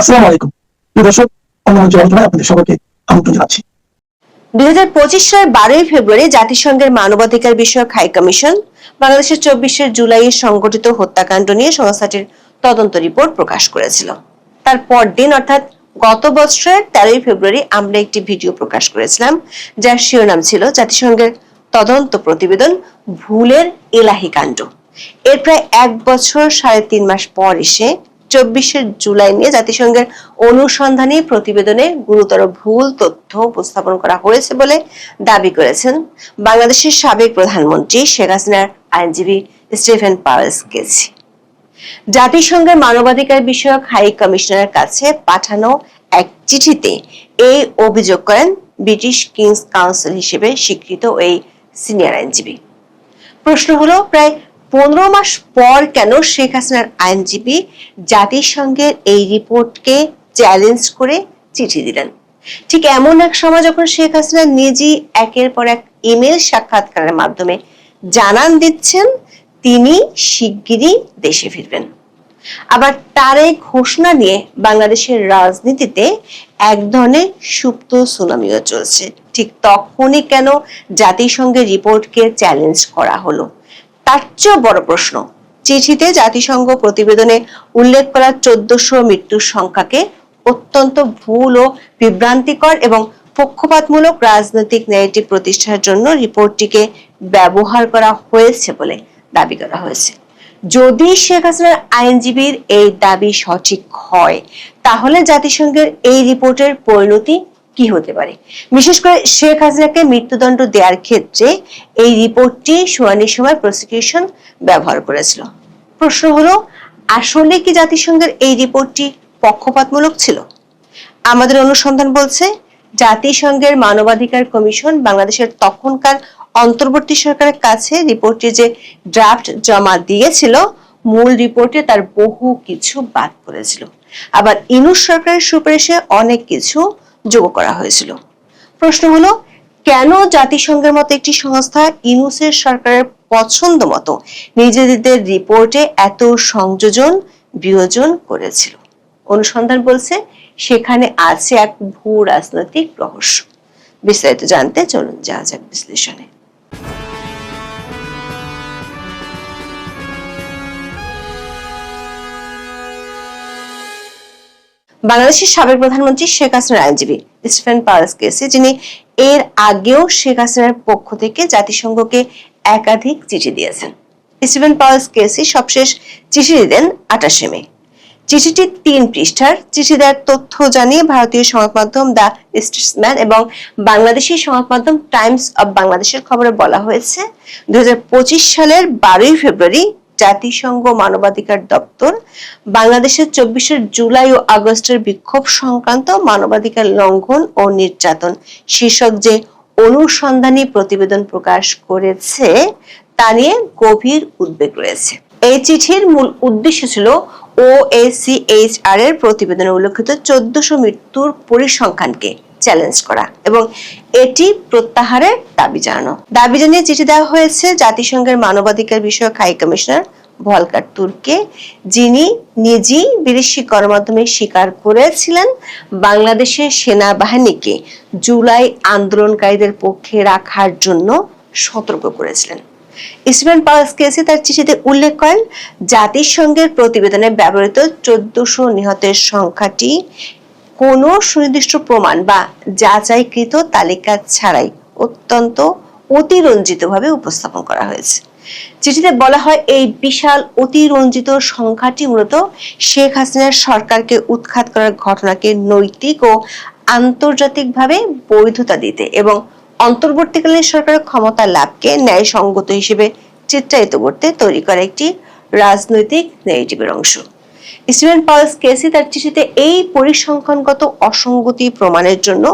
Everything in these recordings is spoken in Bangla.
আসসালামু আলাইকুম প্রিয় দর্শক, অন্যান্য আলোচনায় আপনাদের সবাইকে আমন্ত্রণ জানাচ্ছি। 2025 সালের 12 ফেব্রুয়ারি জাতিসংঘের মানবাধিকার বিষয়ক হাই কমিশন বাংলাদেশের 24 জুলাই সংঘটিত হত্যাকাণ্ড নিয়ে সংস্থাটির তদন্ত রিপোর্ট প্রকাশ করেছিল। তার পরদিন অর্থাৎ গত বছরের 13 ফেব্রুয়ারি আমরা একটি ভিডিও প্রকাশ করেছিলাম, যার শিরোনাম ছিল জাতিসংঘের তদন্ত প্রতিবেদন ভুলের এলাহি কাণ্ড। এর প্রায় 1 বছর 3.5 মাস পর এসে 24 জুলাই নিয়ে জাতিসংঘের অনুসন্ধানী প্রতিবেদনে গুরুতর ভুল তথ্য উপস্থাপন করা হয়েছে বলে দাবি করেছেন বাংলাদেশের সাবেক প্রধানমন্ত্রী শেখ হাসিনার আইনজীবী স্টিফেন পাওয়েলস-কেসি। জাতিসংঘের মানবাধিকার বিষয়ক হাই কমিশনারের কাছে পাঠানো এক চিঠিতে এই অভিযোগ করেন ব্রিটিশ কিংস কাউন্সিল হিসেবে স্বীকৃত এই সিনিয়র আইনজীবী। প্রশ্ন হলো, প্রায় 15 মাস পর কেন শেখ হাসিনার আইনজীবী জাতিসংঘের এই রিপোর্টকে চ্যালেঞ্জ করে চিঠি দিলেন? ঠিক এমন এক সময় যখন শেখ হাসিনা নিজেই একের পর এক ইমেল সাক্ষাৎকারের মাধ্যমে জানান দিচ্ছেন তিনি শিগগিরই দেশে ফিরবেন। আবার তার এই ঘোষণা নিয়ে বাংলাদেশের রাজনীতিতে এক ধরনের সুপ্ত সুনামিও চলছে। ঠিক তখনই কেন জাতিসংঘের রিপোর্টকে চ্যালেঞ্জ করা হলো? তার চেয়েও বড় প্রশ্ন, চিঠিতে জাতিসংঘ প্রতিবেদনে উল্লেখ করা 1400 মৃত্যুর সংখ্যাকে অত্যন্ত ভুল ও বিভ্রান্তিকর এবং পক্ষপাতমূলক রাজনৈতিক ন্যারেটিভ প্রতিষ্ঠার জন্য রিপোর্টটিকে ব্যবহার করা হয়েছে বলে দাবি করা হয়েছে। যদি শেখ হাসিনার আইনজীবীর এই দাবি সঠিক হয়, তাহলে জাতিসংঘের এই রিপোর্টের পরিণতি কি হতে পারে? বিশেষ করে শেখ হাসিনাকে মৃত্যুদণ্ড দেওয়ার ক্ষেত্রে এই রিপোর্টটি শুনানির সময় প্রসিকিউশন ব্যবহার করেছিল। প্রশ্ন হলো, আসলে কি জাতিসংঘের এই রিপোর্টটি পক্ষপাতমূলক ছিল? আমাদের অনুসন্ধান বলছে জাতিসংঘের মানবাধিকার কমিশন বাংলাদেশের তখনকার অন্তর্বর্তী সরকারের কাছে রিপোর্টটি যে ড্রাফট জমা দিয়েছিল, মূল রিপোর্টে তার বহু কিছু বাদ পড়েছিল। আবার ইউনূস সরকারের সুপারিশে অনেক কিছু যোগ করা হয়েছিল। প্রশ্ন হলো, কেন জাতিসংঘের মতো একটি সংস্থা ইউনূসের সরকারের পছন্দ মতো নিজেদের রিপোর্টে এত সংযোজন বিয়োজন করেছিল? অনুসন্ধান বলছে সেখানে আছে এক ভূ রাজনৈতিক রহস্য। বিস্তারিত জানতে চলুন যাওয়া যাক বিশ্লেষণে। বাংলাদেশের সাবেক প্রধানমন্ত্রী শেখ হাসিনার আইনজীবী স্টিফেন পাওয়েলস-কেসি, যিনি এর আগেও শেখ হাসিনার পক্ষ থেকে জাতিসংঘকে একাধিক চিঠি দিয়েছেন। স্টিফেন পাওয়েলস-কেসি সবশেষ চিঠি দিলেন 28 মে। চিঠিটি 3 পৃষ্ঠার। চিঠি দেওয়ার তথ্য জানিয়ে ভারতীয় সংবাদ মাধ্যম দ্য স্টেটসম্যান এবং বাংলাদেশি সংবাদ মাধ্যম টাইমস অব বাংলাদেশের খবরে বলা হয়েছে, 2025 সালের 12 ফেব্রুয়ারি জাতিসংঘ মানবাধিকার দপ্তর বাংলাদেশের 24 জুলাই ও আগস্টের বিক্ষোভ সংক্রান্ত মানবাধিকার লঙ্ঘন ও নির্যাতন শীর্ষক যে অনুসন্ধানী প্রতিবেদন প্রকাশ করেছে তা নিয়ে গভীর উদ্বেগ রয়েছে। এই চিঠির মূল উদ্দেশ্য ছিল OHCHR এর প্রতিবেদনে উল্লেখিত 1400 মৃত্যুর পরিসংখ্যানকে চ্যালেঞ্জ করা এবং এটি প্রত্যাহারের দাবি জানানো। দাবি জানিয়ে চিঠি দেওয়া হয়েছে জাতিসংঘের মানবাধিকার বিষয়ক হাই কমিশনার ভলকার তুর্ককে, যিনি নিজেই বিদেশি গণমাধ্যমে স্বীকার করেছিলেন বাংলাদেশের সেনাবাহিনীকে জুলাই আন্দোলনকারীদের পক্ষে রাখার জন্য সতর্ক করেছিলেন। স্টিফেন পাওয়েলস-কেসি তার চিঠিতে উল্লেখ করেন, জাতিসংঘের প্রতিবেদনে ব্যবহৃত 1400 নিহতের সংখ্যাটি কোনো সুনির্দিষ্ট প্রমাণ বা যাচাইকৃত তালিকা ছাড়াই অত্যন্ত অতিরঞ্জিতভাবে উপস্থাপন করা হয়েছে। চিঠিতে বলা হয়, এই বিশাল অতিরঞ্জিত সংখ্যাটি মূলত শেখ হাসিনার সরকারকে উৎখাত করার ঘটনাকে নৈতিক ও আন্তর্জাতিকভাবে বৈধতা দিতে এবং অন্তর্বর্তীকালীন সরকারের ক্ষমতা লাভকে ন্যায়সঙ্গত হিসেবে চিত্রায়িত করতে তৈরি করা একটি রাজনৈতিক ন্যারেটিভের অংশ। স্টিফেন পাওয়েলস-কেসি তার চিঠিতে এই পরিসংখ্যানগত অসঙ্গতি প্রমাণের জন্য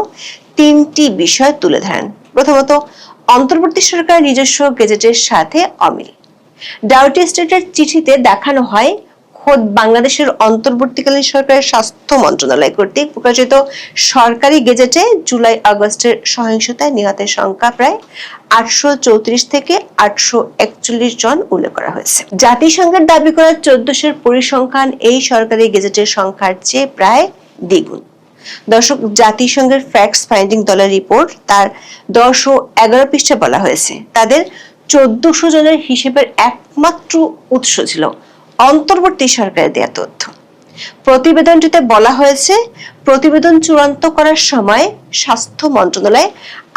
3টি বিষয় তুলে ধরেন। প্রথমত, অন্তর্বর্তী সরকারের নিজস্ব গেজেটের সাথে অমিল। ডাউটি স্টেটের চিঠিতে দেখানো হয়, খোদ বাংলাদেশের অন্তর্বর্তীকালীন সরকারের স্বাস্থ্য মন্ত্রণালয় কর্তৃক প্রকাশিত সরকারি গেজেটে জুলাই আগস্টের সহিংসতায় নিহতের সংখ্যা প্রায় 834 থেকে 841 জন উল্লেখ করা হয়েছে। জাতিসংঘের দাবি করা 1400 পরিসংখ্যান এই সরকারি গেজেটের সংখ্যার চেয়ে প্রায় দ্বিগুণ। দর্শক, জাতিসংঘের ফ্যাক্টস ফাইন্ডিং দলের রিপোর্ট তার 10 ও 11 পৃষ্ঠায় বলা হয়েছে তাদের 1400 জনের হিসেবের একমাত্র উৎস ছিল অন্তর্বর্তী সরকারের দেয়া তথ্য। প্রতিবেদনটিতে বলা হয়েছে প্রতিবেদন চূড়ান্ত করার সময় স্বাস্থ্য মন্ত্রণালয়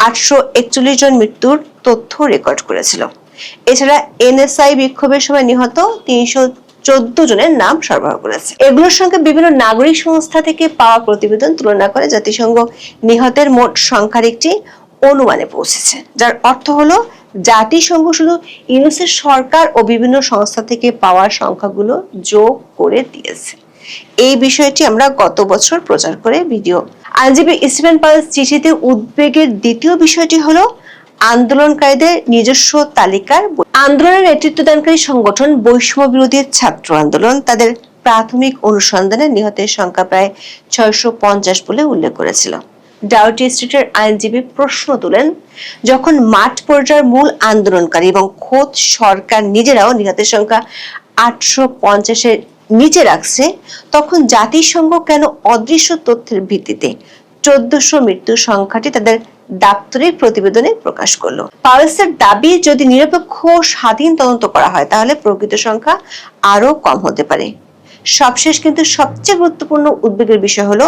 841 জন মৃত্যুর তথ্য রেকর্ড করেছিল। এছাড়া এনএসআই বিক্ষোভের সময় নিহত 314 জনের নাম সরবরাহ করেছে। এগুলোর সঙ্গে বিভিন্ন নাগরিক সংস্থা থেকে পাওয়া প্রতিবেদন তুলনা করে জাতিসংঘ নিহতের মোট সংখ্যার একটি অনুমানে পৌঁছেছে, যার অর্থ হলো জাতিসংঘ শুধু ইউএসের সরকার ও বিভিন্ন সংস্থা থেকে পাওয়া সংখ্যাগুলো যোগ করে দিয়েছে। এই বিষয়টি আমরা গত বছর প্রচার করে ভিডিও। আইনজীবী স্টিফেন পালস চিঠিতে উদ্বেগের দ্বিতীয় বিষয়টি হলো আন্দোলনকারীদের নিজস্ব তালিকার। আন্দোলনের নেতৃত্বদানকারী সংগঠন বৈষম্য বিরোধী ছাত্র আন্দোলন তাদের প্রাথমিক অনুসন্ধানে নিহতের সংখ্যা প্রায় 650 বলে উল্লেখ করেছিল। ডাউটি স্ট্রিটের আইনজীবী প্রশ্ন তুলেন, যখন মাঠ পর্যায়ের মূল আন্দোলনকারী এবং খোদ সরকার নিজেরাও নিহতের সংখ্যা 850-এর নিচে রাখছে, তখন জাতিসংঘ কেন অদৃশ্য তথ্যের ভিত্তিতে 1400 মৃত্যুর সংখ্যাটি তাদের দাপ্তরিক প্রতিবেদনে প্রকাশ করলো? পাওয়েলসের দাবি, যদি নিরপেক্ষ স্বাধীন তদন্ত করা হয় তাহলে প্রকৃত সংখ্যা আরো কম হতে পারে। সবশেষ কিন্তু সবচেয়ে গুরুত্বপূর্ণ উদ্বেগের বিষয় হলো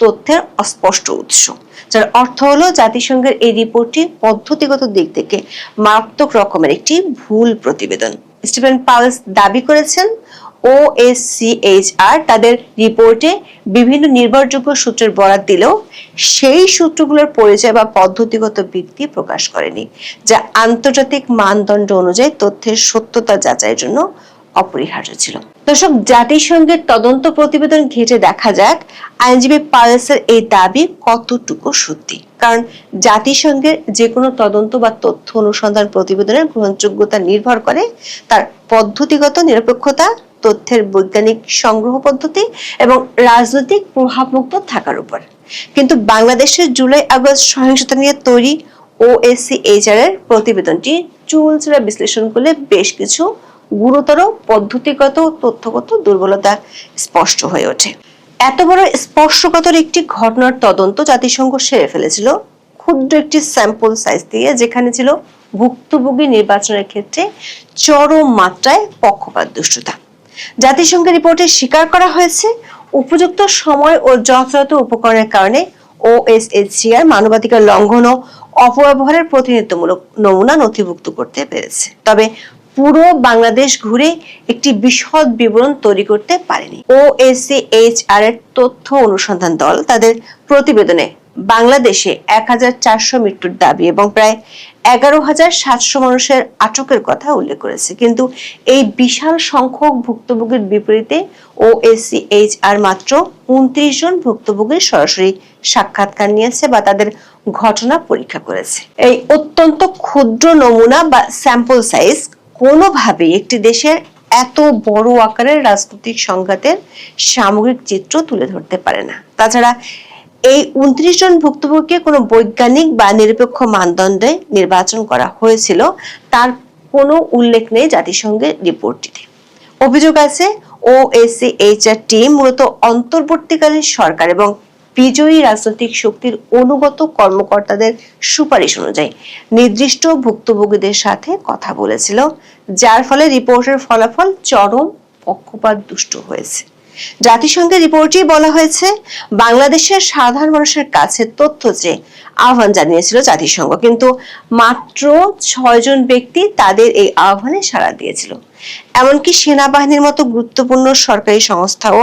তথ্যের অস্পষ্ট উৎস, যার অর্থ হলো জাতিসংঘের এই রিপোর্টটি পদ্ধতিগত দিক থেকে মারাত্মক রকমের একটি ভুল প্রতিবেদন। স্টিফেন পাওয়েলস দাবি করেছেন OSCHR তাদের রিপোর্টে বিভিন্ন নির্ভরযোগ্য সূত্রের বরাত দিলেও সেই সূত্রগুলোর পরিচয় বা পদ্ধতিগত ভিত্তি প্রকাশ করেনি, যা আন্তর্জাতিক মানদণ্ড অনুযায়ী তথ্যের সত্যতা যাচাইয়ের জন্য অপরিহার্য ছিল। দর্শক, জাতিসংঘের তদন্ত প্রতিবেদন ঘেঁটে দেখা যাক আইনজীবী পাওয়েলসের এই দাবি কতটুকু সত্যি। কারণ জাতিসংঘের যে কোনো তদন্ত বা তথ্য অনুসন্ধান প্রতিবেদনের গ্রহণযোগ্যতা নির্ভর করে তার পদ্ধতিগত নিরপেক্ষতা, তথ্যের বৈজ্ঞানিক সংগ্রহ পদ্ধতি এবং রাজনৈতিক প্রভাবমুক্ত থাকার উপর। কিন্তু বাংলাদেশের জুলাই আগস্ট সহিংসতা নিয়ে তৈরি OSCHR এর প্রতিবেদনটি চুলচেরা বিশ্লেষণ করলে বেশ কিছু গুরুতর পদ্ধতিগত তথ্যগত দুর্বলতা স্পষ্ট হয়ে ওঠে। এত বড় স্পর্শকাতর একটি ঘটনার তদন্ত জাতিসংঘ সেরে ফেলেছিল ক্ষুদ্র একটি স্যাম্পল সাইজ দিয়ে, যেখানে ছিল ভুক্তভোগী নির্বাচনের ক্ষেত্রে চরম মাত্রায় পক্ষপাত দুষ্টতা। জাতিসংঘের রিপোর্টে স্বীকার করা হয়েছে উপযুক্ত সময় ও যথাযথ উপকরণের কারণে OSCHR মানবাধিকার লঙ্ঘন ও অপব্যবহারের প্রতিনিধিত্বমূলক নমুনা নথিভুক্ত করতে পেরেছে, তবে পুরো বাংলাদেশ ঘুরে একটি বিশদ বিবরণ তৈরি করতে পারেনি। OSCHR এর তথ্য অনুসন্ধান দল তাদের প্রতিবেদনে বাংলাদেশে 1400 মৃত্যুর দাবি এবং প্রায় 11,700 মানুষের আটকের কথা উল্লেখ করেছে, কিন্তু এই বিশাল সংখ্যক ভুক্তভোগীর বিপরীতে OSCHR মাত্র 29 জন ভুক্তভোগীর সরাসরি সাক্ষাৎকার নিয়েছে বা তাদের ঘটনা পরীক্ষা করেছে। এই অত্যন্ত ক্ষুদ্র নমুনা বা স্যাম্পল সাইজ কোনোভাবেই একটি দেশের এত বড় আকারের রাজনৈতিক সংঘাতের সামগ্রিক চিত্র তুলে ধরতে পারে না। তাছাড়া এই 29 জন ভুক্তভোগীকে কোনো বৈজ্ঞানিক বা নিরপেক্ষ মানদণ্ডে নির্বাচন করা হয়েছিল তার কোনো উল্লেখ নেই জাতিসংঘের রিপোর্টটিতে। অভিযোগ আছে OSCHR টিম মূলত অন্তর্বর্তীকালীন সরকার এবং বিজয়ী রাজনৈতিক শক্তির অনুগত কর্মকর্তাদের সুপারিশ অনুযায়ী নির্দিষ্ট ভুক্তভোগীদের সাথে কথা বলেছিল, যার ফলে রিপোর্টের ফলাফল চরম পক্ষপাত দুষ্ট হয়েছে। জাতিসংঘের রিপোর্টে বলা হয়েছে বাংলাদেশের সাধারণ মানুষের কাছে তথ্য চেয়ে আহ্বান জানিয়েছিল জাতিসংঘ, কিন্তু মাত্র 6 জন ব্যক্তি তাদের এই আহ্বানে সাড়া দিয়েছিল। এমনকি সেনাবাহিনীর মতো গুরুত্বপূর্ণ সরকারি সংস্থাও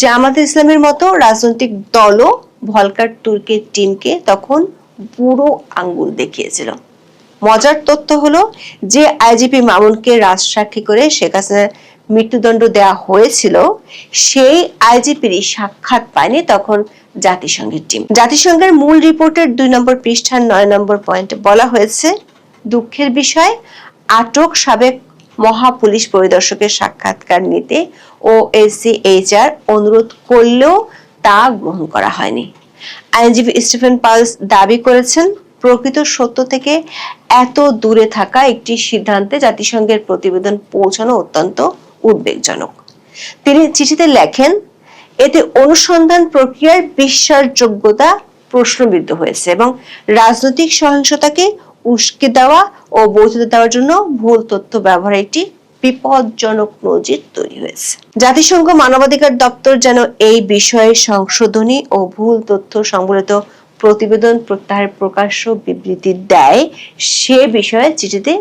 জামাতে ইসলামের মতো রাজনৈতিক দলও ভলকার তুর্কের টিমকে তখন বুড়ো আঙ্গুল দেখিয়েছিল। মজার তথ্য হলো যে আইজিপি মামুনকে রাজসাক্ষী করে শেখ হাসিনার মৃত্যুদণ্ড দেওয়া হয়েছিল, সেই আইজিপিরই সাক্ষাৎ পায়নি তখন জাতিসংঘের টিম। জাতিসংঘের মূল রিপোর্টের 2 নম্বর পৃষ্ঠার 9 নম্বর পয়েন্টে বলা হয়েছে, দুঃখের বিষয় আটক সাবেক মহাপুলিশ পরিদর্শকের সাক্ষাৎকার নিতে OSCHR অনুরোধ করলেও তা গ্রহণ করা হয়নি। আইনজীবী স্টিফেন পালস দাবি করেছেন, প্রকৃত সত্য থেকে এত দূরে থাকা একটি সিদ্ধান্তে জাতিসংঘের প্রতিবেদন পৌঁছানো অত্যন্ত উদ্বেগজনক। তিনি চিঠিতে লেখেন, এতে অনুসন্ধান প্রক্রিয়ার বিশ্বাসযোগ্যতা প্রশ্নবিদ্ধ হয়েছে এবং রাজনৈতিক সহিংসতাকে উস্কে দেওয়া ও বৈধতা দেওয়ার জন্য ভুল তথ্য ব্যবহারের একটি বিপজ্জনক নজির তৈরি হয়েছে। জাতিসংঘ মানবাধিকার দপ্তর যেন এই বিষয়ে সংশোধনী ও ভুল তথ্য সংবলিত প্রতিবেদন প্রত্যাহার প্রকাশ্য বিবৃতি দেয় সে বিষয়ে চিঠিতে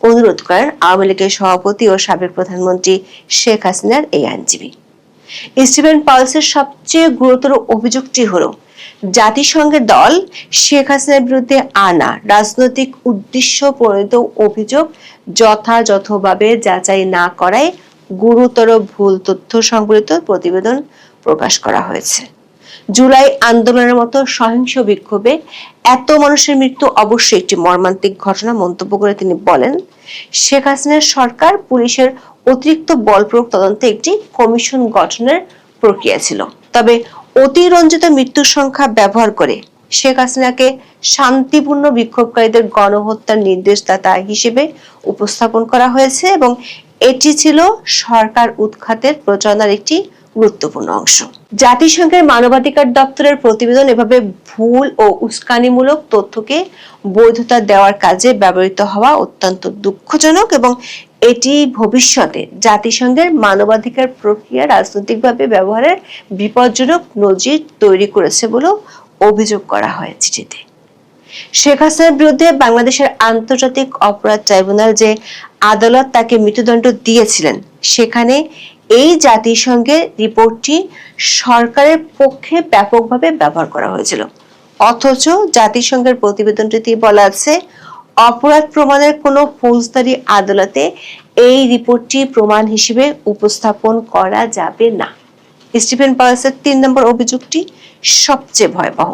অনুরোধ করেন আওয়ামী লীগের সভাপতি ও সাবেক প্রধানমন্ত্রী শেখ হাসিনার এই আইনজীবী। স্টিভেন পালসের সবচেয়ে গুরুতর অভিযোগটি হলো জাতিসংঘের দল শেখ হাসিনার বিরুদ্ধে আনা রাজনৈতিক উদ্দেশ্য প্রণীত অভিযোগ যথাযথভাবে যাচাই না করায় গুরুতর ভুল তথ্য সংবলিত প্রতিবেদন প্রকাশ করা হয়েছে। জুলাই আন্দোলনের মতো সহিংস বিক্ষোভে এত মানুষের মৃত্যু অবশ্যই একটি মর্মান্তিক ঘটনা মন্তব্য করে তিনি বলেন, শেখ হাসিনার সরকার পুলিশের অতিরিক্ত বল প্রয়োগ তদন্তে একটি কমিশন গঠনের প্রক্রিয়া ছিল, তবে অতিরঞ্জিত মৃত্যুর সংখ্যা ব্যবহার করে শেখ হাসিনাকে শান্তিপূর্ণ বিক্ষোভকারীদের গণহত্যার নির্দেশদাতা হিসেবে উপস্থাপন করা হয়েছে এবং এটি ছিল সরকার উৎখাতের প্রচারণার একটি গুরুত্বপূর্ণ অংশ। জাতিসংঘের মানবাধিকার দপ্তরের প্রতিবেদন এভাবে ভুল ও উস্কানিমূলক তথ্যকে বৈধতা দেওয়ার কাজে ব্যবহৃত হওয়া অত্যন্ত দুঃখজনক এবং এটি ভবিষ্যতে জাতিসংঘের মানবাধিকার প্রক্রিয়া রাজনৈতিকভাবে ব্যবহারের বিপজ্জনক নজির তৈরি করেছে বলে অভিযোগ করা হয় চিঠিতে। শেখ হাসিনার বিরুদ্ধে বাংলাদেশের আন্তর্জাতিক অপরাধ ট্রাইব্যুনাল যে আদালত তাকে মৃত্যুদণ্ড দিয়েছিলেন সেখানে এই জাতিসংঘের রিপোর্টটি সরকারের পক্ষে ব্যাপকভাবে ব্যবহার করা হয়েছিল, অথচ জাতিসংঘের প্রতিবেদনটিতে বলা আছে অপরাধ প্রমাণের কোনো ফৌজদারি আদালতে এই রিপোর্টটি প্রমাণ হিসেবে উপস্থাপন করা যাবে না। স্টিফেন পালসের ৩ নম্বর অভিযোগটি সবচেয়ে ভয়াবহ।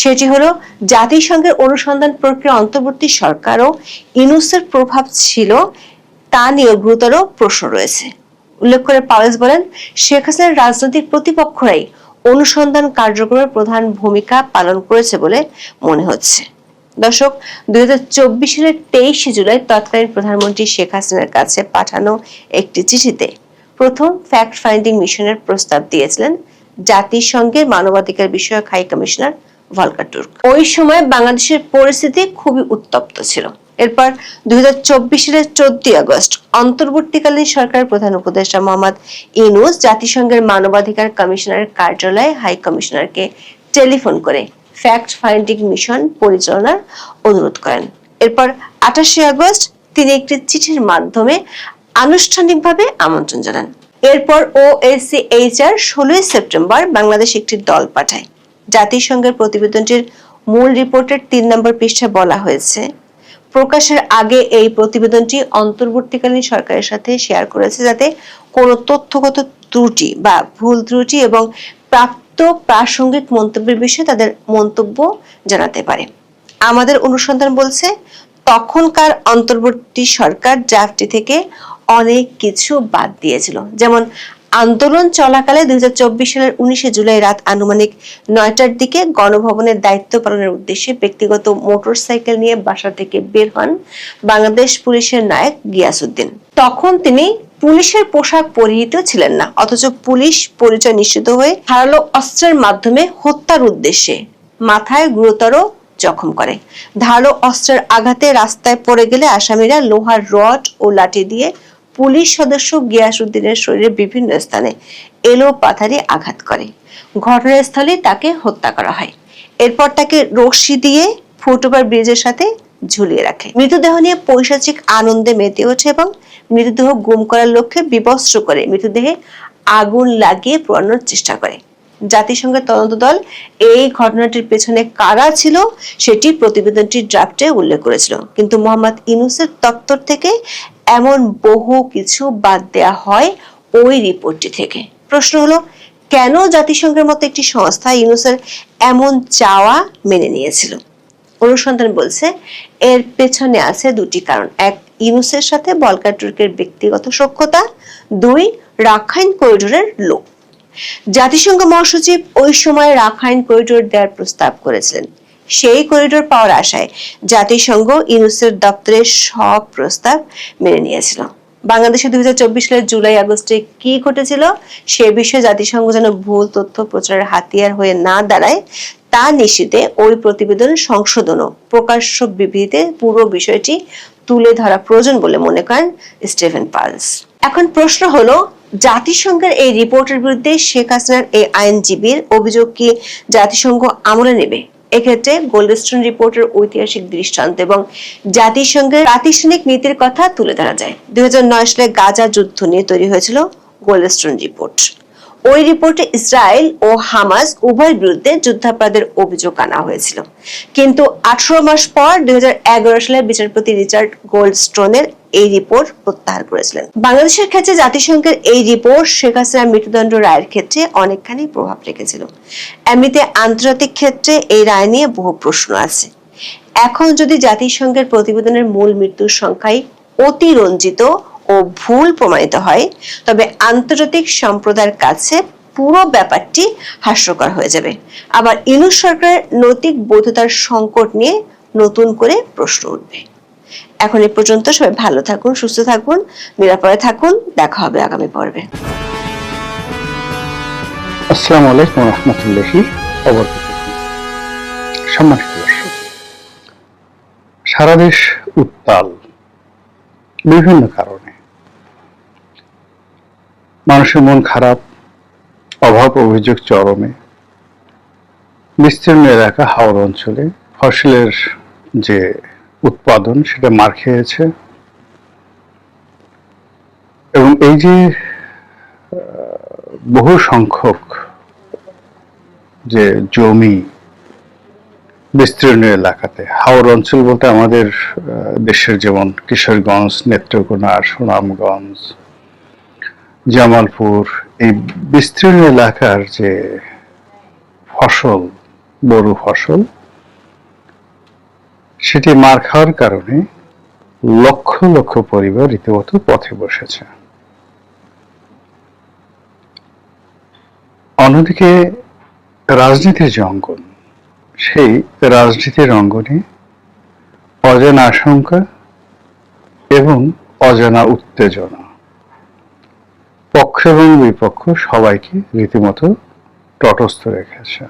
সেটি হলো জাতিসংঘের অনুসন্ধান প্রক্রিয়া অন্তর্বর্তী সরকার ও ইউনুসের প্রভাব ছিল তা নিয়ে গুরুতর প্রশ্ন রয়েছে। উল্লেখ করে পাওয়েলস বলেন, শেখ হাসিনার রাজনৈতিক প্রতিপক্ষরাই অনুসন্ধান কার্যক্রমের প্রধান ভূমিকা পালন করেছে বলে মনে হচ্ছে। দর্শক, 2024 সালের 23 জুলাই তৎকালীন প্রধানমন্ত্রী শেখ হাসিনার কাছে পাঠানো একটি চিঠিতে প্রথম ফ্যাক্ট ফাইন্ডিং মিশনের প্রস্তাব দিয়েছিলেন জাতিসংঘের মানবাধিকার বিষয়ক হাই কমিশনার ভলকার তুর্ক। ওই সময় বাংলাদেশের পরিস্থিতি খুবই উত্তপ্ত ছিল। এরপর 2024 সালের 14 আগস্ট অন্তর্বর্তীকালীন সরকারের প্রধান উপদেষ্টা মোহাম্মদ ইউনূস জাতিসংঘের মানবাধিকার কমিশনারের কার্যালয়ে হাই কমিশনারকে টেলিফোন করে ফ্যাক্ট ফাইন্ডিং মিশন পরিচালনার অনুরোধ করেন। এরপর 28 আগস্ট তিনি একটি চিঠির মাধ্যমে আনুষ্ঠানিকভাবে আমন্ত্রণ জানান। এরপর OSCHR 16 সেপ্টেম্বর বাংলাদেশ একটি দল পাঠায়। জাতিসংঘের প্রতিবেদনটির মূল রিপোর্টের 3 নম্বর পৃষ্ঠায় বলা হয়েছে, প্রকাশের আগে এই প্রতিবেদনটি অন্তর্বর্তীকালীন সরকারের সাথে শেয়ার করেছে যাতে কোনো তথ্যগত ত্রুটি বা ভুল ত্রুটি এবং প্রাপ্ত প্রাসঙ্গিক মন্তব্যের বিষয়ে তাদের মন্তব্য জানাতে পারে। আমাদের অনুসন্ধান বলছে তখনকার অন্তর্বর্তী সরকার ড্রাফটটি থেকে অনেক কিছু বাদ দিয়েছিল, যেমন আন্দোলন চলাকালে 2024 সালের 19 জুলাই রাত আনুমানিক 9টার দিকে গণভবনের দায়িত্ব পালনের উদ্দেশ্যে ব্যক্তিগত মোটরসাইকেল নিয়ে বাসা থেকে বের হন বাংলাদেশ পুলিশের নায়ক গিয়াসউদ্দিন। তখন তিনি পুলিশের পোশাক পরিহিত ছিলেন না, অথচ পুলিশ পরিচয় নিশ্চিত হয়ে ধারালো অস্ত্রের মাধ্যমে হত্যার উদ্দেশ্যে মাথায় গুরুতর জখম করে। ধারালো অস্ত্রের আঘাতে রাস্তায় পড়ে গেলে আসামিরা লোহার রড ও লাঠি দিয়ে পুলিশ সদস্য গিয়াসউদ্দিনের শরীরে বিভিন্ন স্থানে এলোপাথারি আঘাত করে। ঘটনাস্থলে তাকে হত্যা করা হয়। এরপর তাকে রশি দিয়ে ফুটওভার ব্রিজের সাথে ঝুলিয়ে রাখে। মৃতদেহ নিয়ে পৈশাচিক আনন্দে মেতে ওঠে এবং মৃতদেহ গুম করার লক্ষ্যে বিবস্ত্র করে মৃতদেহে আগুন লাগিয়ে পোড়ানোর চেষ্টা করে। জাতিসংঘের তদন্ত দল এই ঘটনাটির পেছনে কারা ছিল সেটি প্রতিবেদনটির ড্রাফটে উল্লেখ করেছিল, কিন্তু মোহাম্মদ ইউনূসের দপ্তর থেকে এমন বহু কিছু বাদ দেয়া হয় ওই রিপোর্টটি থেকে। প্রশ্ন হলো, কেন জাতিসংঘের মতো একটি সংস্থা ইউনূসের এমন চাওয়া মেনে নিয়েছিল? অনুসন্ধান বলছে এর পেছনে আছে 2টি কারণ। 1, ইউনূসের সাথে ভলকার তুর্কের ব্যক্তিগত সখ্যতা। 2, রাখাইন করিডোরের লোক। জাতিসংঘ মহাসচিব ওই সময় রাখাইন করিডোর দেওয়ার প্রস্তাব করেছিলেন। সেই করিডোর পাওয়ার আশায় জাতিসংঘ ইউনূসের দপ্তরের সব প্রস্তাব মেনে নিয়েছিল। বাংলাদেশে 2024 সালের জুলাই আগস্টে কি ঘটেছিল সে বিষয়ে জাতিসংঘ যেন ভুল তথ্য প্রচারের হাতিয়ার হয়ে না দাঁড়ায় তা নিশ্চিতে ওই প্রতিবেদন সংশোধন ও প্রকাশ্য বিবৃতিতে পুরো বিষয়টি তুলে ধরা প্রয়োজন বলে মনে করেন স্টিফেন পালস। এখন প্রশ্ন হলো, জাতিসংঘের এই রিপোর্টের বিরুদ্ধে শেখ হাসিনার এই আইনজীবীর অভিযোগ কি জাতিসংঘ আমলে নেবে? এক্ষেত্রে গোল্ডস্টোন রিপোর্টের ঐতিহাসিক দৃষ্টান্ত এবং জাতিসংঘের প্রাতিষ্ঠানিক নীতির কথা তুলে ধরা যায়। 2009 সালে গাজা যুদ্ধ নিয়ে তৈরি হয়েছিল গোল্ডস্টোন রিপোর্ট। ওই রিপোর্টে ইসরায়েল ও হামাস উভয়ের বিরুদ্ধে যুদ্ধাপরাধের অভিযোগ আনা হয়েছিল, কিন্তু 18 মাস পর 2011 সালে বিচারপতি রিচার্ড গোল্ডস্টোনের এই রিপোর্ট প্রত্যাহার করেছিলেন। বাংলাদেশের ক্ষেত্রে জাতিসংঘের এই রিপোর্ট শেখ হাসিনার মৃত্যুদণ্ড রায়ের ক্ষেত্রে অনেকখানি প্রভাব রেখেছিল। এমনিতে আন্তর্জাতিক ক্ষেত্রে এই রায় নিয়ে বহু প্রশ্ন আছে। এখন যদি জাতিসংঘের প্রতিবেদনের মূল মৃত্যুর সংখ্যাই অতিরঞ্জিত ও ভুল প্রমাণিত হয়, তবে আন্তর্জাতিক সম্প্রদায়ের কাছে পুরো ব্যাপারটি হাস্যকর হয়ে যাবে। আবার ইউনূস সরকারের নৈতিক বৈধতার সংকট নিয়ে নতুন করে প্রশ্ন উঠবে। এখন এ পর্যন্ত, সবাই ভালো থাকুন, সুস্থ থাকুন, নিরাপদে থাকুন। দেখা হবে আগামী পর্বে। আসসালামু আলাইকুম রহমতুল্লাহি ওয়া বারাকাতুহু। সম্মানিত দর্শক, সারা দেশ উত্তাল বিভিন্ন কারণে। মানুষের মন খারাপ, অভাব অভিযোগ চরমে। বিস্তীর্ণ এলাকা হাওড় অঞ্চলে ফসলের যে উৎপাদন সেটা মার খেয়েছে, এবং এই যে বহু সংখ্যক যে জমি বিস্তীর্ণ এলাকাতে, হাওড় অঞ্চল বলতে আমাদের দেশের যেমন কিশোরগঞ্জ, নেত্রকোনা, সুনামগঞ্জ, জামালপুর, এই বিস্তীর্ণ এলাকার যে ফসল, বড় ফসল, সেটি মার খাওয়ার কারণে লক্ষ লক্ষ পরিবার রীতিমতো পথে বসেছে। অন্যদিকে রাজনীতির যে অঙ্গন, সেই রাজনীতির অঙ্গনে অজানা আশঙ্কা এবং অজানা উত্তেজনা পক্ষ এবং বিপক্ষ সবাইকে রীতিমতো তটস্থ রেখেছে।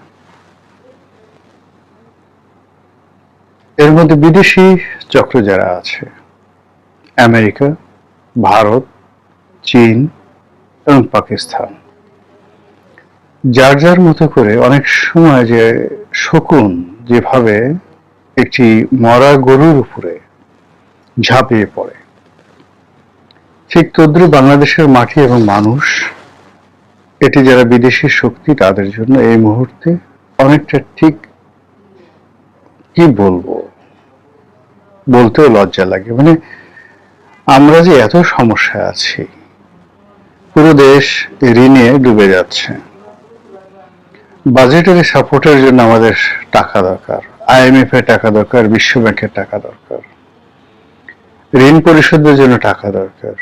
এর মধ্যে বিদেশি চক্র যারা আছে, আমেরিকা, ভারত, চীন এবং পাকিস্তান, যার যার মতো করে অনেক সময় যে শকুন যেভাবে একটি মরা গরুর উপরে ঝাঁপিয়ে পড়ে, ঠিক তদ্রুপ বাংলাদেশের মাটি এবং মানুষ, এটি যারা বিদেশি শক্তি, তাদের জন্য এই মুহূর্তে অনেকটা ঠিক কি বলবো, বলতেও লজ্জা লাগে। মানে আমরা যে এত সমস্যায় আছি, পুরো দেশ ঋণে ডুবে যাচ্ছে। বাজেটারি সাপোর্টের জন্য আমাদের টাকা দরকার, IMF এর টাকা দরকার, বিশ্ব ব্যাংকের টাকা দরকার, ঋণ পরিশোধের জন্য টাকা দরকার।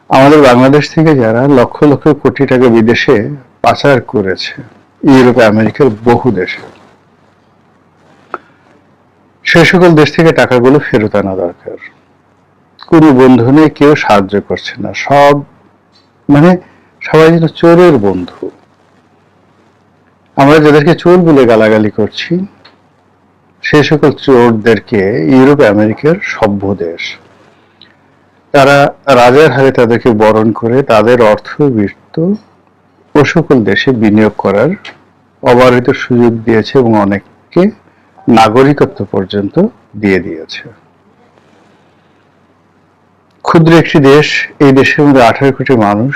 আমাদের বাংলাদেশ থেকে যারা লক্ষ লক্ষ কোটি টাকা বিদেশে পাচার করেছে, ইউরোপ, আমেরিকার বহু দেশে, সে সকল দেশ থেকে টাকাগুলো ফেরত আনা দরকার। কোনো বন্ধু নেই, কেউ সাহায্য করছে না, সব মানে সবাই যেন চোরের বন্ধু। আমরা যাদেরকে চোর বলে গালাগালি করছি, সে সকল চোরদেরকে ইউরোপ, আমেরিকার সভ্য দেশ, তারা রাজার হারে তাদেরকে বরণ করে তাদের অর্থবিত্ত ও সকল দেশে বিনিয়োগ করার অবারিত সুযোগ দিয়েছে এবং অনেককে নাগরিকত্ব পর্যন্ত দিয়ে দিয়েছে। ক্ষুদ্র একটি দেশ, এই দেশের মধ্যে 18 কোটি মানুষ,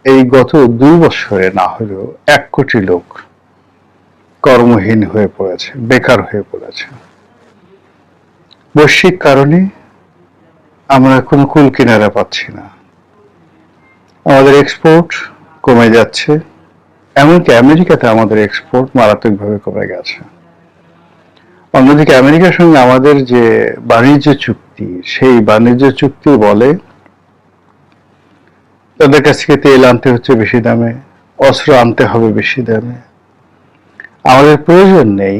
এই গত 2 বছরে না হলেও 1 কোটি লোক কর্মহীন হয়ে পড়েছে, বেকার হয়ে পড়েছে। বৈশ্বিক কারণে আমরা কোনো কুল কিনারা পাচ্ছি না, আমাদের এক্সপোর্ট কমে যাচ্ছে, এমনকি আমেরিকাতে আমাদের এক্সপোর্ট মারাত্মকভাবে কমে গেছে। অন্যদিকে আমেরিকার সঙ্গে আমাদের যে বাণিজ্য চুক্তি, সেই বাণিজ্য চুক্তি বলে তাদের কাছ থেকে তেল আনতে হচ্ছে বেশি দামে, অস্ত্র আনতে হবে বেশি দামে। আমাদের প্রয়োজন নেই,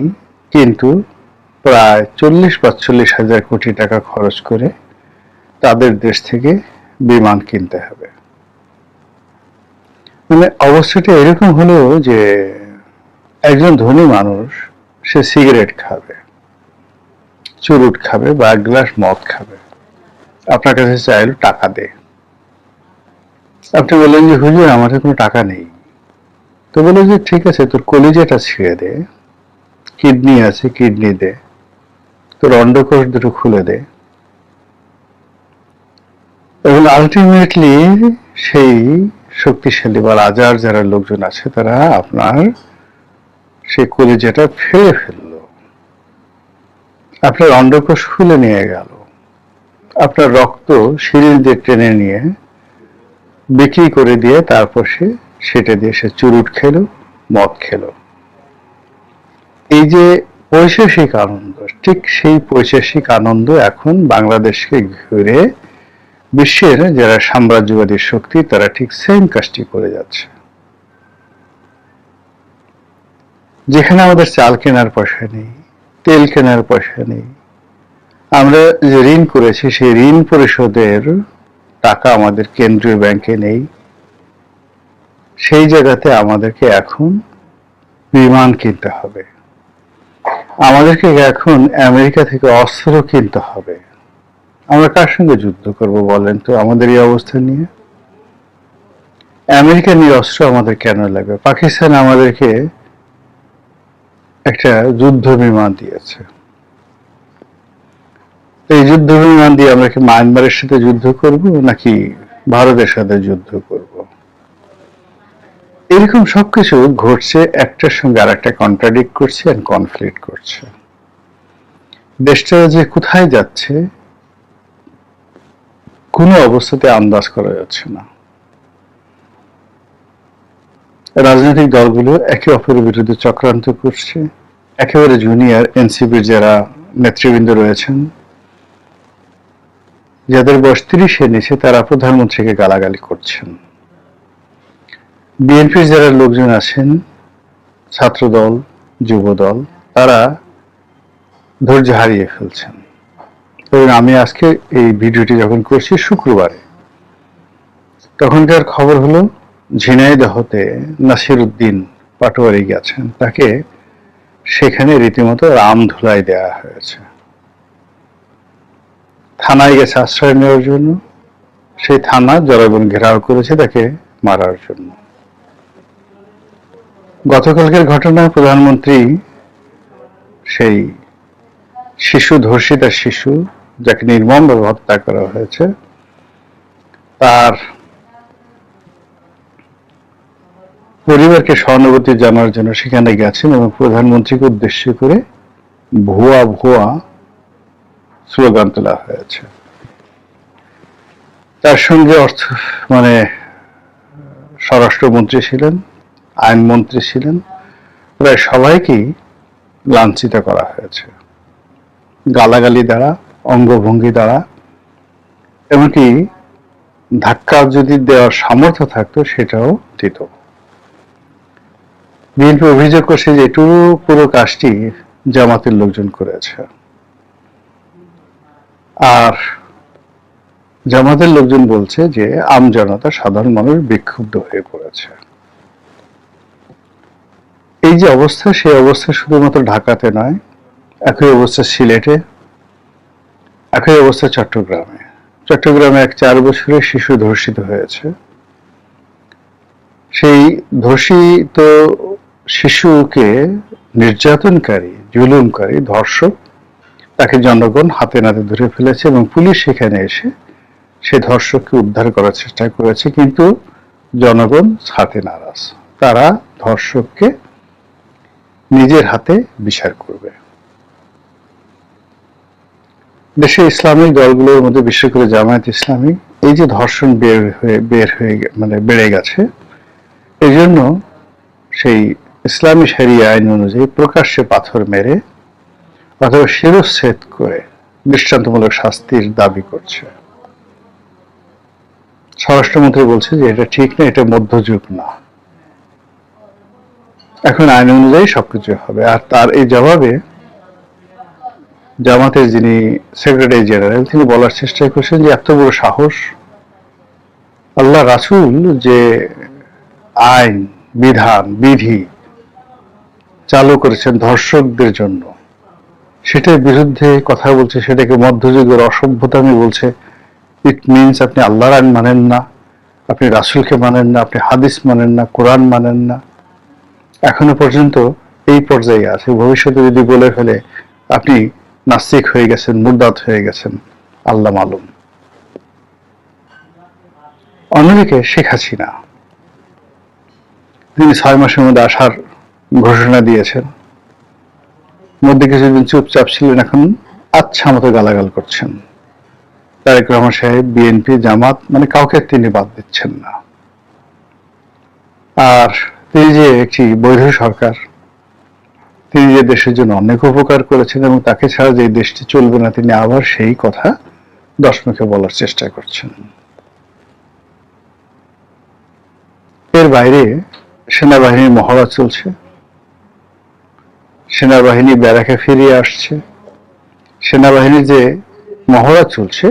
কিন্তু প্রায় 40-45 হাজার কোটি টাকা খরচ করে তাদের দেশ থেকে বিমান কিনতে হবে। মানে অবস্থাটা এরকম হলো যে একজন ধনী মানুষ সে সিগারেট খাবে, চুরুট খাবে বা এক গ্লাস মদ খাবে, আপনার কাছে চাইল টাকা দে। আপনি বললেন যে হুজুর আমার কোনো টাকা নেই। তো বলে যে ঠিক আছে, তোর কলিজাটা ছিঁড়ে দে, কিডনি আছে কিডনি দে, তোর অন্ডকোষ দুটো খুলে দে। এবং আলটিমেটলি সেই শক্তিশালী বা রাজার যারা লোকজন আছে তারা আপনার সেই কলিজাটা ফেলে ফেললো, আপনার অন্ডকোষ খুলে নিয়ে গেল, আপনার রক্ত সিরিঞ্জ দিয়ে টেনে নিয়ে বিক্রি করে দিয়ে তারপর সেটা দিয়ে সে চুরুট খেলো, মদ খেলো। এই যে পৈশাসিক আনন্দ, ঠিক সেই পৈশাসিক আনন্দ এখন বাংলাদেশকে ঘুরে বিশ্বের যারা সাম্রাজ্যবাদী শক্তি তারা ঠিক সেম কাজটি করে যাচ্ছে। যেখানে আমাদের চাল কেনার পয়সা নেই, তেল কেনার পয়সা নেই, আমরা যে ঋণ করেছি সেই ঋণ পরিশোধের টাকা আমাদের কেন্দ্রীয় ব্যাংকে নেই, সেই জায়গাতে আমাদেরকে এখন বিমান কিনতে হবে, আমাদেরকে এখন আমেরিকা থেকে অস্ত্র কিনতে হবে। আমরা কার সঙ্গে যুদ্ধ করব বলেন তো আমাদের এই অবস্থা নিয়ে? আমেরিকান অস্ত্র আমাদের কেন লাগবে? পাকিস্তান আমাদেরকে একটা যুদ্ধ বিমান দিয়েছে, এই যুদ্ধ বিমান দিয়ে আমরা কি মায়ানমারের সাথে যুদ্ধ করব নাকি ভারতের সাথে যুদ্ধ করব? এরকম সবকিছু ঘটছে, একটার সঙ্গে আর একটা কন্ট্রাডিক্ট করছে এন্ড কনফ্লিক্ট করছে। দেশটা যে কোথায় যাচ্ছে কোনো অবস্থাতে আন্দাজ করা যাচ্ছে না। রাজনৈতিক দলগুলো একে অপরের বিরুদ্ধে চক্রান্ত করছে। একেবারে জুনিয়র এনসিপির যারা নেতৃবৃন্দ রয়েছেন, যাদের বয়স 30-এর নিচে, তারা প্রধানমন্ত্রীকে গালাগালি করছেন। বিএনপির যারা লোকজন আছেন, ছাত্রদল, যুবদল, তারা ধৈর্য হারিয়ে ফেলছেন। এবং আমি আজকে এই ভিডিওটি যখন করছি শুক্রবারে, তখনকার খবর হলো ঝিনাইদহতে নাসির উদ্দিন পাটোয়ারি গেছেন, তাকে সেখানে রীতিমতো রাম ধুলাই দেওয়া হয়েছে। থানায় গেছে আশ্রয় নেওয়ার জন্য, সেই থানা জনগণ ঘেরাও করেছে তাকে মারার জন্য। গতকালকের ঘটনায় প্রধানমন্ত্রী সেই শিশু, ধর্ষিতা শিশু যাকে নির্মমভাবে হত্যা করা হয়েছে, তার পরিবারকে সহানুভূতি জানার জন্য সেখানে গেছেন এবং প্রধানমন্ত্রীকে উদ্দেশ্য করে ভুয়া ভুয়া স্লোগান তোলা হয়েছে। তার সঙ্গে স্বরাষ্ট্রমন্ত্রী ছিলেন, আইনমন্ত্রী ছিলেন, প্রায় সবাইকেই লাঞ্ছিত করা হয়েছে গালাগালি দ্বারা, অঙ্গভঙ্গি দ্বারা, এমনকি ধাক্কা যদি দেওয়ার সামর্থ্য থাকতো সেটাও দিত। বিএনপি অভিযোগ করছে যে এটুকু পুরো কাজটি জামাতের লোকজন করেছে। আর জামাতের লোকজন বলছে যে আমজনতা, সাধারণ মানুষ বিক্ষুব্ধ হয়ে পড়েছে। এই যে অবস্থা, সেই অবস্থা শুধুমাত্র ঢাকাতে নয়, একই অবস্থা সিলেটে, একই অবস্থা চট্টগ্রামে। চট্টগ্রামে এক 4 বছরের শিশু ধর্ষিত হয়েছে। সেই ধর্ষিত শিশুকে নির্যাতনকারী, জুলুমকারী, ধর্ষক, তাকে জনগণ হাতে নাতে ধরে ফেলেছে এবং পুলিশ সেখানে এসে সে ধর্ষককে উদ্ধার করার চেষ্টা করেছে, কিন্তু জনগণ হাতে নারাজ। তারা ধর্ষককে নিজের হাতে বিচার করবে। দেশে ইসলামিক দলগুলোর মধ্যে, বিশেষ করে জামায়াত ইসলামী, এই যে ধর্ষণ বেড়ে গেছে, এই জন্য সেই ইসলামী শরিয়া আইন অনুযায়ী প্রকাশ্যে পাথর মেরে অথবা শিরচ্ছেদ করে দৃষ্টান্তমূলক শাস্তির দাবি করছে। স্বরাষ্ট্রমন্ত্রী বলছে যে এটা ঠিক না, এটা মধ্যযুগ না, এখন আইন অনুযায়ী সবকিছু হবে। আর তার এই জবাবে জামাতের যিনি সেক্রেটারি জেনারেল, তিনি বলার চেষ্টা করছেন যে এত বড় সাহস, আল্লাহ রাসূল যে আইন বিধান বিধি চালু করেছেন ধর্ষকদের জন্য, সেটার বিরুদ্ধে কথা বলছে, সেটাকে মধ্যযুগের অসভ্যতামি বলছে। ইট মিনস আপনি আল্লাহর আইন মানেন না, আপনি রাসূলকে মানেন না, আপনি হাদিস মানেন না, কোরআন মানেন না। এখনো পর্যন্ত এই পর্যায়ে আছে, ভবিষ্যতে যদি বলে ফেলে আপনি নাস্তিক হয়ে গেছেন, মুরতাদ হয়ে গেছেন, আল্লাহ মালুম। অন্যদিকে শেখ হাসিনা, তিনি 6 মাসের মধ্যে আসার ঘোষণা দিয়েছেন, মধ্যে কিছুদিন চুপচাপ ছিলেন, এখন আচ্ছা মতো গালাগাল করছেন। তারেক রহমান সাহেব, বিএনপি, জামাত, মানে কাউকে তিনি বাদ দিচ্ছেন না। আর তিনি যে একটি বৈধ সরকার, তিনি যে দেশের জন্য অনেক উপকার করেছেন এবং তাকে ছাড়া যে দেশটি চলবে না, তিনি আবার সেই কথা দশমুখে বলার চেষ্টা করছেন। এর বাইরে সেনাবাহিনীর মহড়া চলছে, সেনাবাহিনী ব্যারাকে ফিরিয়ে আসছে। সেনাবাহিনীর যে মহড়া চলছে,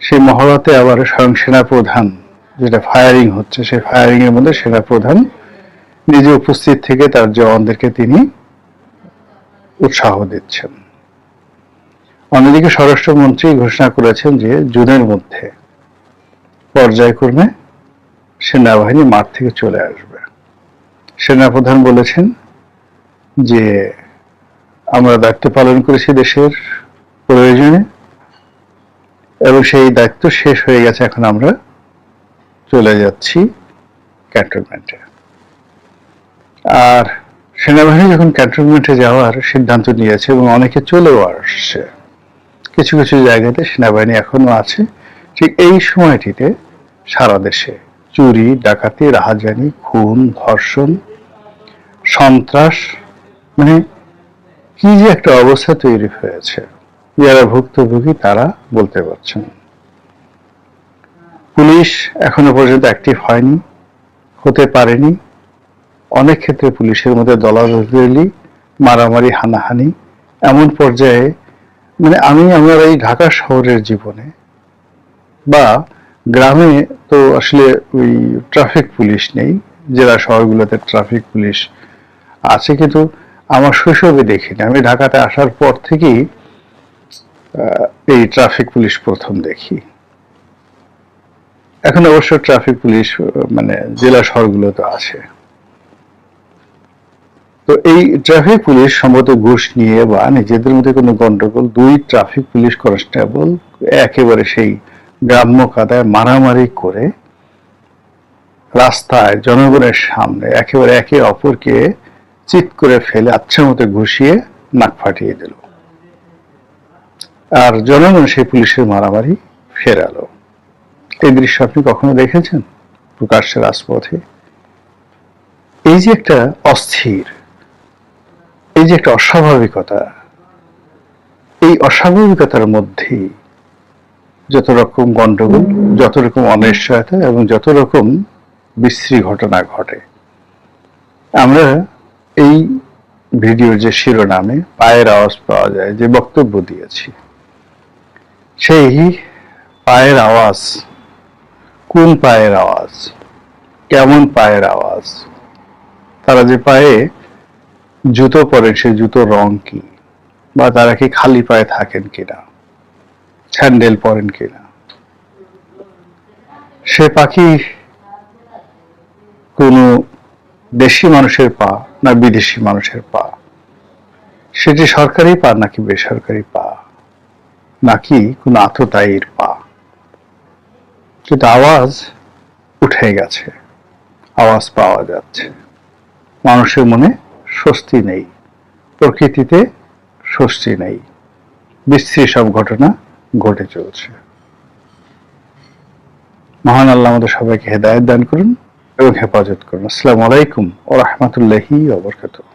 সেই মহড়াতে আবার স্বয়ং সেনাপ্রধান, যেটা ফায়ারিং হচ্ছে, সেই ফায়ারিং এর মধ্যে সেনাপ্রধান নিজে উপস্থিত থেকে তার জওয়ানদেরকে তিনি উৎসাহ দিচ্ছেন। অন্যদিকে স্বরাষ্ট্রমন্ত্রী ঘোষণা করেছেন যে জুনের মধ্যে পর্যায়ক্রমে সেনাবাহিনী মাঠ থেকে চলে আসবে। সেনাপ্রধান বলেছেন যে আমরা দায়িত্ব পালন করেছি দেশের প্রয়োজনে এবং সেই দায়িত্ব শেষ হয়ে গেছে, এখন আমরা চলে যাচ্ছি ক্যান্টনমেন্টে। আর সেনাবাহিনী যখন ক্যান্টনমেন্টে যাওয়ার সিদ্ধান্ত নিয়েছে এবং অনেকে চলেও আসছে, কিছু কিছু জায়গাতে সেনাবাহিনী এখনো আছে, ঠিক এই সময়টিতে সারা দেশে চুরি, ডাকাতি, রাহাজানি, খুন, ধর্ষণ, সন্ত্রাস, মানে কি যে একটা অবস্থা তৈরি হয়েছে, যারা ভুক্তভোগী তারা বলতে পারছেন। পুলিশ এখনো পর্যন্ত অ্যাক্টিভ হয়নি, হতে পারেনি। অনেক ক্ষেত্রে পুলিশের মধ্যে দলাদলি, মারামারি, হানাহানি, এমন পর্যায়ে, মানে আমার এই ঢাকা শহরের জীবনে বা গ্রামে তো আসলে ওই ট্রাফিক পুলিশ নেই, জেলা শহরগুলোতে ট্রাফিক পুলিশ আছে, কিন্তু আমার শৈশবে দেখিনি। আমি ঢাকাতে আসার পর থেকেই এই ট্রাফিক পুলিশ প্রথম দেখি। এখন অবশ্য ট্রাফিক পুলিশ মানে জেলা শহরগুলোতে আছে। তো এই ট্রাফিক পুলিশ সম্ভবত ঘুষ নিয়ে বা নিজেদের মধ্যে কোনো গন্ডগোল, 2 ট্রাফিক পুলিশ কনস্টেবল একেবারে সেই গ্রাম্য কাদায় মারামারি করে রাস্তায় জনগণের সামনে একেবারে একে অপরকে চিৎ করে ফেলে আচ্ছা মতো ঘুষিয়ে নাক ফাটিয়ে দিল। আর জনগণ সেই পুলিশের মারামারি ফেরালো। এই দৃশ্য আপনি কখনো দেখেছেন প্রকাশ্যে রাজপথে? এই যে একটা অস্থির, এই যে একটা অস্বাভাবিকতা, এই অস্বাভাবিকতার মধ্যেই যত রকম গন্ডগোল, যত রকম অনিশ্চয়তা এবং যত রকম বিশ্রী ঘটনা ঘটে। আমরা এই ভিডিওর যে শিরোনামে পায়ের আওয়াজ পাওয়া যায় যে বক্তব্য দিয়েছি, সেই পায়ের আওয়াজ, কোন পায়ের আওয়াজ, কেমন পায়ের আওয়াজ, তারা যে পায়ে জুতো পরেন সেই জুতোর রং কি, বা তারা কি খালি পায়ে থাকেন কিনা, স্যান্ডেল পরেন কিনা, সে পাখি কোনো দেশি মানুষের পা না বিদেশি মানুষের পা, সেটি সরকারি পা নাকি বেসরকারি পা, নাকি কোনো আততায়ীর পা, কিন্তু আওয়াজ উঠে গেছে, আওয়াজ পাওয়া যাচ্ছে। মানুষের মনে স্বস্তি নেই, প্রকৃতিতে স্বস্তি নেই, বিশ্রী সব ঘটনা ঘটে চলছে। মহান আল্লাহ আমাদের সবাইকে হেদায়েত দান করুন এবং হেফাজত করুন। আসসালামু আলাইকুম ওয়া রাহমাতুল্লাহি ওয়া বারাকাতুহু।